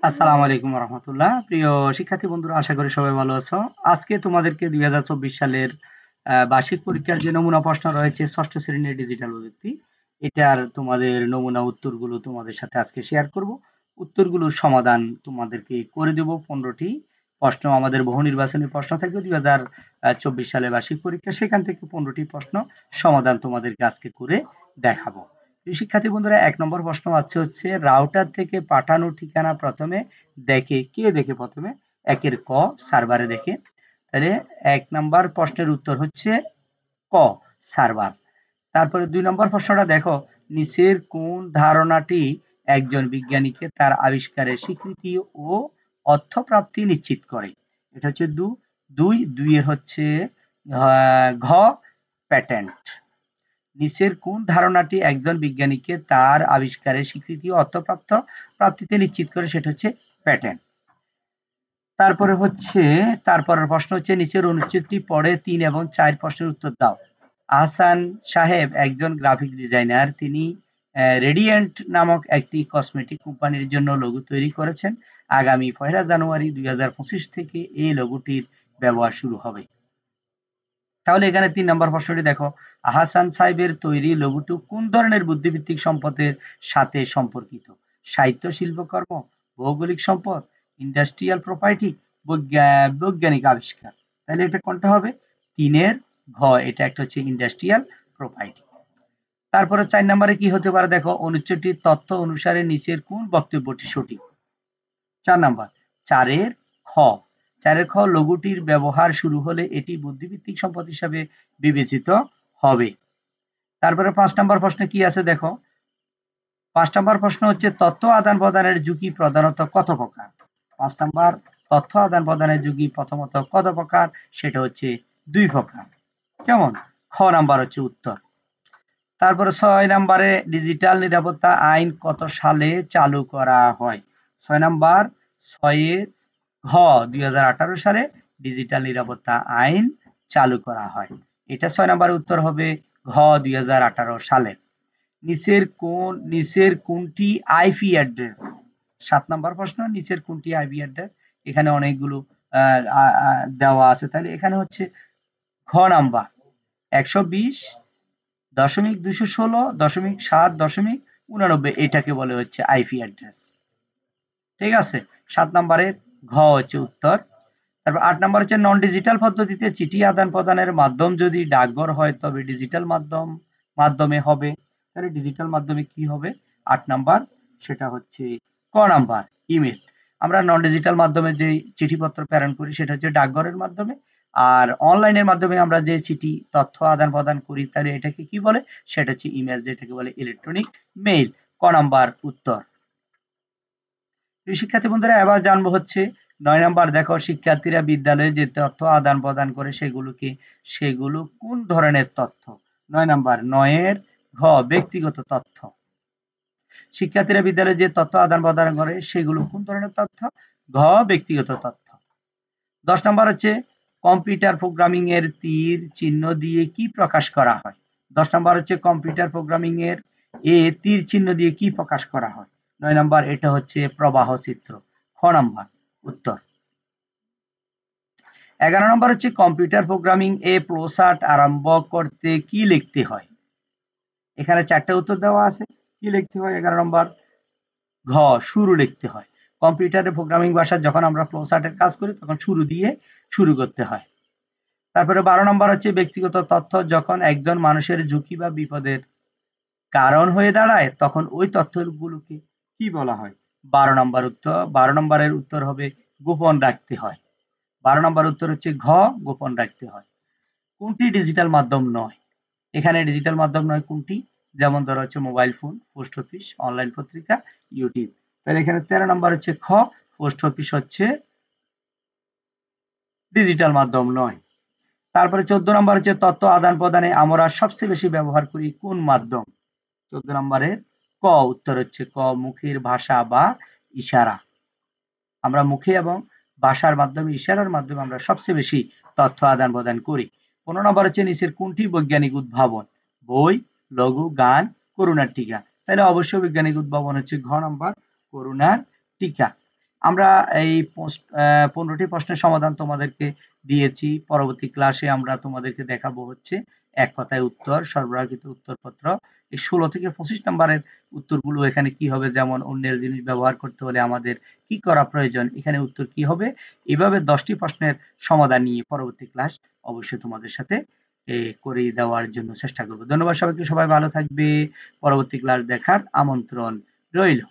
আসসালামু আলাইকুম রহমতুল্লাহ। প্রিয় শিক্ষার্থী বন্ধুরা, আশা করি সবাই ভালো আছো। আজকে তোমাদেরকে 2024 সালের বার্ষিক পরীক্ষার যে নমুনা প্রশ্ন রয়েছে ষষ্ঠ শ্রেণীর ডিজিটাল প্রযুক্তি, এটার তোমাদের নমুনা উত্তরগুলো তোমাদের সাথে আজকে শেয়ার করব। উত্তরগুলোর সমাধান তোমাদেরকে করে দেব। 15টি প্রশ্ন আমাদের বহু নির্বাচনী প্রশ্ন থাকবে 2024 সালের বার্ষিক পরীক্ষা, সেখান থেকে 15টি প্রশ্ন সমাধান তোমাদেরকে আজকে করে দেখাবো। শিক্ষার্থী বন্ধুরা, 1 নম্বর প্রশ্ন হচ্ছে রাউটার থেকে পাঠানো ঠিকানা প্রথমে দেখে প্রথমে? 1 এর ক সার্ভারে দেখে। তাহলে 1 নম্বর প্রশ্নের উত্তর হচ্ছে ক সার্ভার। তারপরে 2 নম্বর প্রশ্নটা দেখো, নিচের কোন ধারণাটি একজন বিজ্ঞানীকে তার আবিষ্কারের স্বীকৃতি ও অর্থপ্রাপ্তি নিশ্চিত করে? এটা হচ্ছে 2 এর হচ্ছে ঘ প্যাটেন্ট। নিচের কোন ধারণাটি একজন বিজ্ঞানীকে তার আবিষ্কারের স্বীকৃতি ও প্রাপ্তিতে নিশ্চিত করে? সেটা হচ্ছে প্যাটেন্ট। তারপরের প্রশ্ন হচ্ছে নিচের অনুচ্ছেদটি পড়ে 3 এবং 4 প্রশ্নের উত্তর দাও। আহসান সাহেব একজন গ্রাফিক ডিজাইনার। তিনি রেডিয়েন্ট নামক একটি কসমেটিক কোম্পানির জন্য লোগো তৈরি করেছেন। আগামী 1 জানুয়ারি 2025 থেকে এই লোগোটির ব্যবহার শুরু হবে। তাহলে এখানে 3 নম্বর প্রশ্নটি দেখো, আহসান সাহেবের তৈরি লোগোটি কোন ধরনের বুদ্ধিভিত্তিক সম্পদের সাথে সম্পর্কিত? সাহিত্য, শিল্পকর্ম, ভৌগোলিক সম্পদ, ইন্ডাস্ট্রিয়াল প্রপার্টি, বৈজ্ঞানিক আবিষ্কার। তাহলে এটা কোনটা হবে? 3 এর ঘ, এটা একটা হচ্ছে ইন্ডাস্ট্রিয়াল প্রপার্টি। তারপরে 4 নম্বরে কি হতে পারে দেখো, অনুচ্ছেদটির তথ্য অনুসারে নিচের কোন বক্তব্যটি সঠিক? 4 নাম্বার 4 এর খ। 4 এর খ, লঘুটির ব্যবহার শুরু হলে এটি বুদ্ধিভিত্তিক সম্পদ হিসাবে বিবেচিত হবে। তারপরে 5 নাম্বার প্রশ্নে কি আছে দেখো, 5 নাম্বার প্রশ্ন হচ্ছে তথ্য আদান প্রদানের ঝুঁকি প্রধানত কত প্রকার? 5 নাম্বার, তথ্য আদান প্রদানের ঝুঁকি প্রথমত কত প্রকার? সেটা হচ্ছে 2 প্রকার। কেমন? খ নাম্বার হচ্ছে উত্তর। তারপরে 6 নাম্বারে ডিজিটাল নিরাপত্তা আইন কত সালে চালু করা হয়? 6 নাম্বার 6 এর ঘ 2018 সালে ডিজিটাল নিরাপত্তা আইন চালু করা হয়। এটা 6 নাম্বারের উত্তর হবে ঘ 2018 সালে। নিচের কোনটি আইপি অ্যাড্রেস? 7 নাম্বার প্রশ্ন, নিচের কোনটি আইপি অ্যাড্রেস? এখানে অনেকগুলো দেওয়া আছে। তাহলে এখানে হচ্ছে ঘ নাম্বার 120.216.7.89, এটাকে বলে হচ্ছে আইপি অ্যাড্রেস। ঠিক আছে, 7 নাম্বারের ঘ হচ্ছে উত্তর। তারপর 8 নাম্বার হচ্ছে নন ডিজিটাল পদ্ধতিতে চিঠি আদান প্রদানের মাধ্যম যদি ডাকঘর হয় তবে ডিজিটাল মাধ্যমে হবে। তাহলে ডিজিটাল মাধ্যমে কি হবে? 8 নাম্বার, সেটা হচ্ছে ক নাম্বার ইমেল। আমরা নন ডিজিটাল মাধ্যমে যে চিঠিপত্র প্রেরণ করি সেটা হচ্ছে ডাকঘরের মাধ্যমে, আর অনলাইনের মাধ্যমে আমরা যে চিঠি তথ্য আদান প্রদান করি তাহলে এটাকে কি বলে? সেটা হচ্ছে ইমেল, যেটাকে বলে ইলেকট্রনিক মেইল। ক নাম্বার উত্তর। শিক্ষার্থী বন্ধুরা, এবার জানবো হচ্ছে 9 নাম্বার দেখো, শিক্ষার্থীরা বিদ্যালয়ে যে তথ্য আদান প্রদান করে সেগুলো কোন ধরনের তথ্য? 9 নাম্বার 9 এর ঘ ব্যক্তিগত তথ্য। শিক্ষার্থীরা বিদ্যালয়ে যে তথ্য আদান প্রদান করে সেগুলো কোন ধরনের তথ্য? ঘ ব্যক্তিগত তথ্য। 10 নাম্বার হচ্ছে কম্পিউটার প্রোগ্রামিং এর তীর চিহ্ন দিয়ে কি প্রকাশ করা হয়? 10 নাম্বার হচ্ছে কম্পিউটার প্রোগ্রামিং এর তীর চিহ্ন দিয়ে কি প্রকাশ করা হয়? 9 নাম্বার, এটা হচ্ছে প্রবাহ চিত্র। খ নাম্বার উত্তর। 11 নম্বর হচ্ছে কম্পিউটার প্রোগ্রামিং ফ্লোচার্ট আরম্ভ করতে কি লিখতে হয়? এখানে 4টে উত্তর দেওয়া আছে। কি লিখতে হয়? 11 নম্বর ঘ শুরু লিখতে হয়। কম্পিউটারে প্রোগ্রামিং ভাষা যখন আমরা ফ্লোচার্টের কাজ করি তখন শুরু দিয়ে শুরু করতে হয়। তারপরে 12 নম্বর হচ্ছে ব্যক্তিগত তথ্য যখন একজন মানুষের ঝুঁকি বা বিপদের কারণ হয়ে দাঁড়ায় তখন ওই তথ্যগুলোকে কি বলা হয়? 12 নম্বরের উত্তর হবে গোপন রাখতে হয়। 12 নম্বর উত্তর হচ্ছে ঘ গোপন রাখতে হয়। কোনটি ডিজিটাল মাধ্যম নয়? এখানে ডিজিটাল মাধ্যম নয় কোনটি? যেমন ধরো হচ্ছে mobile phone, post office, online পত্রিকা, ইউটিউব। তাহলে এখানে 13 নম্বর হচ্ছে খ পোস্ট অফিস হচ্ছে ডিজিটাল মাধ্যম নয়। তারপরে 14 নম্বর হচ্ছে তথ্য আদান প্রদানে আমরা সবচেয়ে বেশি ব্যবহার করি কোন মাধ্যম? 14 নম্বরের ক উত্তর হচ্ছে ক মুখের ভাষা বা ইশারা। আমরা মুখে এবং ভাষার মাধ্যমে, ইশারার মাধ্যমে আমরা সবচেয়ে বেশি তথ্য আদান প্রদান করি। 15 নম্বর হচ্ছে নিচের কোনটি বৈজ্ঞানিক উদ্ভাবন? বই, লঘু, গান, করোনার টিকা। তাহলে অবশ্যই বৈজ্ঞানিক উদ্ভাবন হচ্ছে ঘ নম্বর করোনার টিকা। আমরা এই 15টি প্রশ্নের সমাধান তোমাদেরকে দিয়েছি। পরবর্তী ক্লাসে আমরা তোমাদেরকে দেখাবো হচ্ছে এক কথায় উত্তর, সরবরাহকৃত উত্তরপত্র। এই 16 থেকে 25 নাম্বারের উত্তরগুলো এখানে কি হবে, যেমন অন্যের জিনিস ব্যবহার করতে হলে আমাদের কি করা প্রয়োজন, এখানে উত্তর কি হবে। এভাবে 10টি প্রশ্নের সমাধান নিয়ে পরবর্তী ক্লাস অবশ্যই তোমাদের সাথে করে দেওয়ার জন্য চেষ্টা করব। ধন্যবাদ সবাইকে, সবাই ভালো থাকবে। পরবর্তী ক্লাস দেখার আমন্ত্রণ রইল।